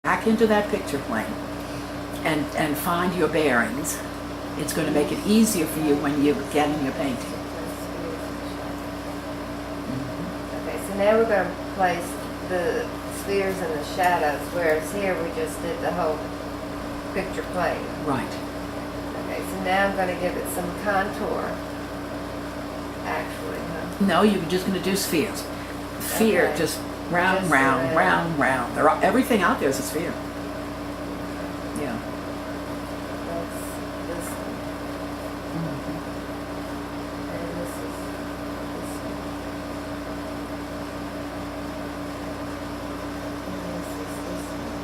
back into that picture plane and find your bearings, it's going to make it easier for you when you get in your painting. Okay, so now we're going to place the spheres and the shadows, whereas here we just did the whole picture plane. Right. Okay, so now I'm going to give it some contour, actually, huh? No, you're just going to do spheres. Sphere, Okay. just round, Just round, around. round, round. Everything out there is a sphere. Yeah. That's this one. And this is this one. And this is this one.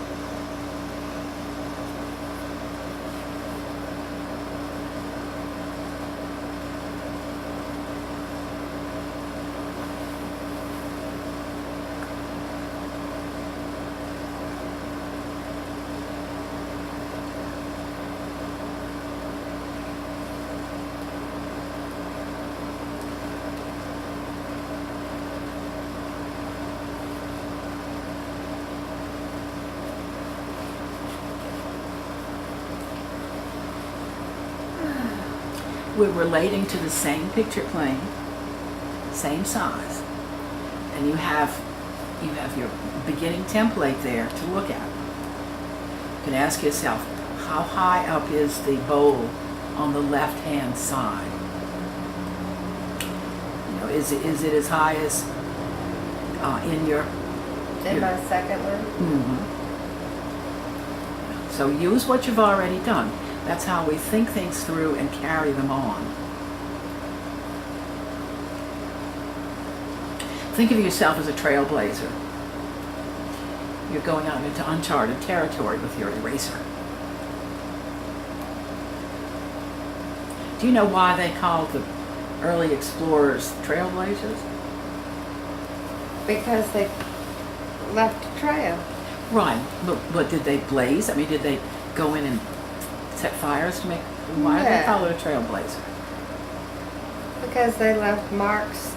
We're relating to the same picture plane, same size, and you have your beginning template there to look at. You can ask yourself, how high up is the bowl on the left-hand side? You know, is it as high as in your? And my second one? So use what you've already done. That's how we think things through and carry them on. Think of yourself as a trailblazer. You're going out into uncharted territory with your eraser. Do you know why they called the early explorers trailblazers? Because they left a trail. Right, but did they blaze? I mean, did they go in and set fires to make? Why do they Yeah. call it a trailblazer? Because they left marks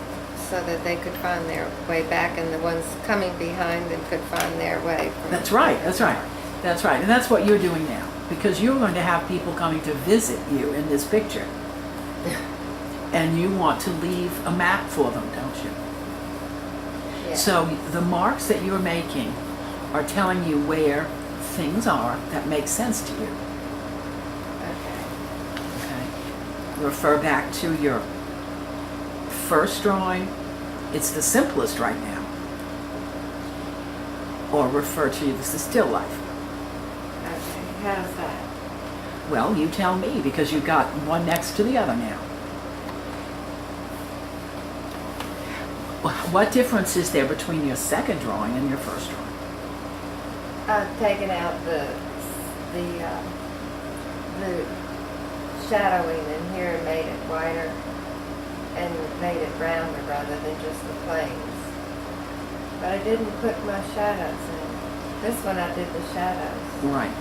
so that they could find their way back, and the ones coming behind them could find their way. That's right, that's right. That's right, and that's what you're doing now, because you're going to have people coming to visit you in this picture. And you want to leave a map for them, don't you? Yeah. So the marks that you're making are telling you where things are that make sense to you. Okay. Okay? Refer back to your first drawing. It's the simplest right now. Or refer to the still life. Okay. How's that? Well, you tell me, because you've got one next to the other now. What difference is there between your second drawing and your first drawing? I've taken out the shadowing in here and made it whiter and made it rounder rather than just the planes. But I didn't put my shadows in. This one I did the shadows. Right.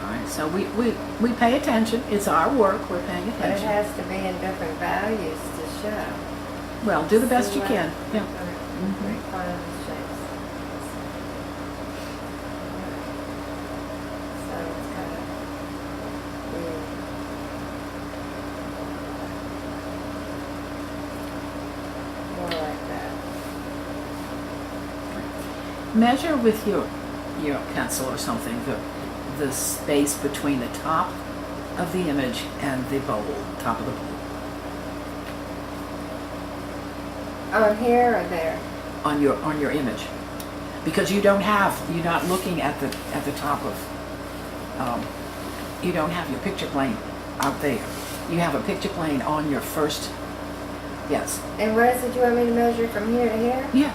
All right. So we pay attention. It's our work. We're paying But it attention. has to be in different values to show. Well, do the best you See can. what- Yeah. Refine the shapes. So it's kind of weird. More like that. Measure with your pencil or something the space between the top of the image and the bowl, top of the bowl. On here or there? On your image, because you're not looking at the top of, you don't have your picture plane out there. You have a picture plane on your first, yes. And where is it you want me to measure from here to here? Yeah,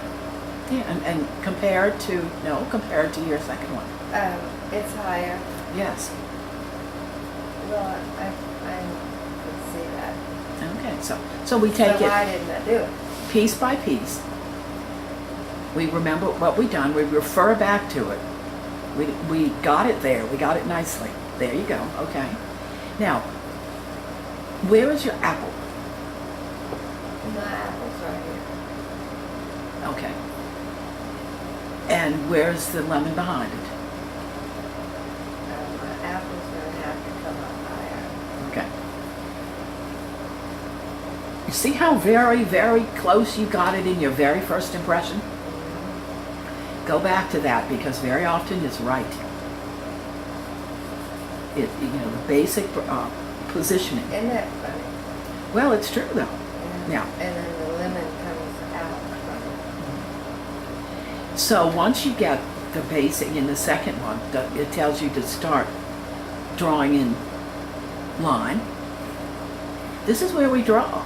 and compare to your second one. It's higher. Yes. Well, I can see that. Okay, so we take So it why didn't I do it? piece by piece. We remember what we've done. We refer back to it. We got it there. We got it nicely. There you go. Okay. Now, where is your apple? My apple's right here. Okay. And where's the lemon behind it? My apple's gonna have to come up higher. Okay. You see how very, very close you got it in your very first impression? Go back to that, because very often it's right. The basic positioning. Isn't that funny? Well, it's true though. Yeah. And then the lemon comes out from it. So once you get the basic in the second one, it tells you to start drawing in line. This is where we draw.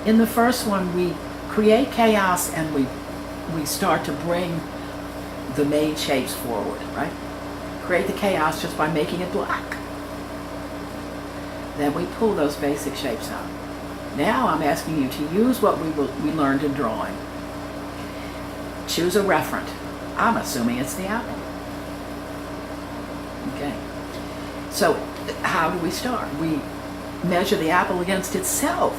In the first one, we create chaos and we start to bring the main shapes forward, right? Create the chaos just by making it black. Then we pull those basic shapes out. Now I'm asking you to use what we learned in drawing. Choose a referent. I'm assuming it's the apple. Okay. So how do we start? We measure the apple against itself.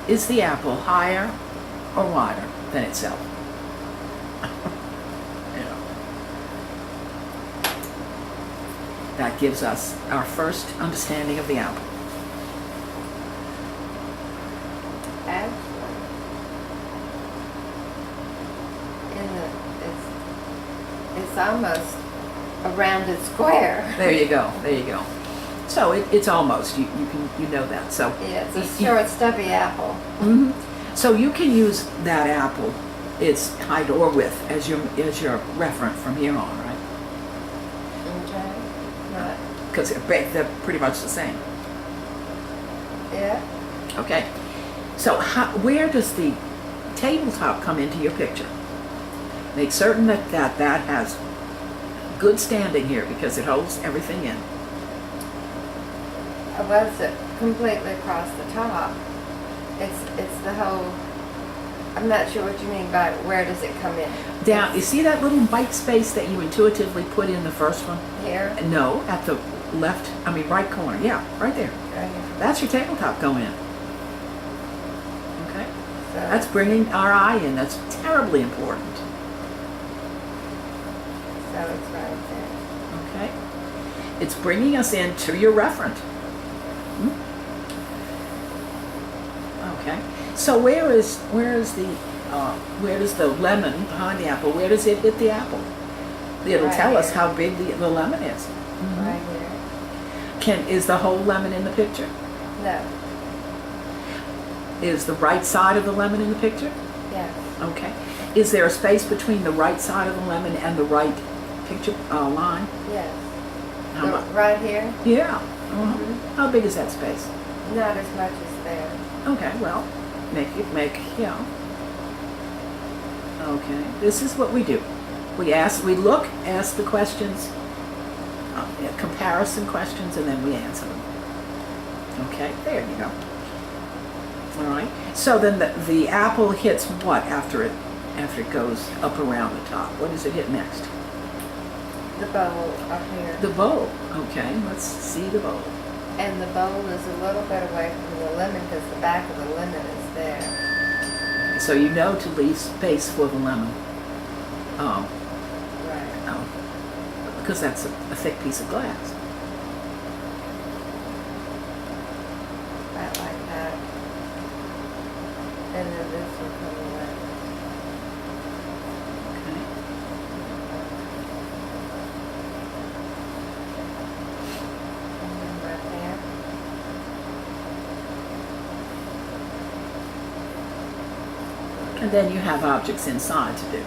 Is the apple higher or wider than itself? That gives us our first understanding of the apple. Actually, it's almost a rounded square. There you go. There you go. So it's almost, you know that. So yeah, it's a short, stubby apple. Mm-hmm. So you can use that apple, its height or width, as your referent from here on, right? Okay. Right. Because they're pretty much the same. Yeah. Okay. So where does the tabletop come into your picture? Make certain that has good standing here, because it holds everything in. Well, it's completely across the top. It's the whole. I'm not sure what you mean by where does it come in. Down. You see that little white space that you intuitively put in the first one? Here. No, at the right corner. Yeah, right there. Right here. That's your tabletop going in. Okay. So That's bringing our eye in. That's terribly important. So it's right there. Okay. It's bringing us into your referent. Okay. So where does the lemon behind the apple? Where does it hit the apple? It'll Right tell us here. how big the lemon is. Right here. Is the whole lemon in the picture? No. Is the right side of the lemon in the picture? Yes. Okay. Is there a space between the right side of the lemon and the right picture line? Yes. How much? Right here. Yeah. Mhm. How big is that space? Not as much as there. Okay, well, yeah. Okay, this is what we do. We ask the questions, comparison questions, and then we answer them. Okay, there you go. All right, so then the apple hits what after it goes up around the top? What does it hit next? The bowl up here. The bowl. Okay, let's see the bowl. And the bowl is a little bit away from the lemon because the back of the lemon is there. So you know to leave space for the lemon. Right. Because that's a thick piece of glass. Right like that. And then this will come away. Okay. And then right there. And then you have objects inside to do.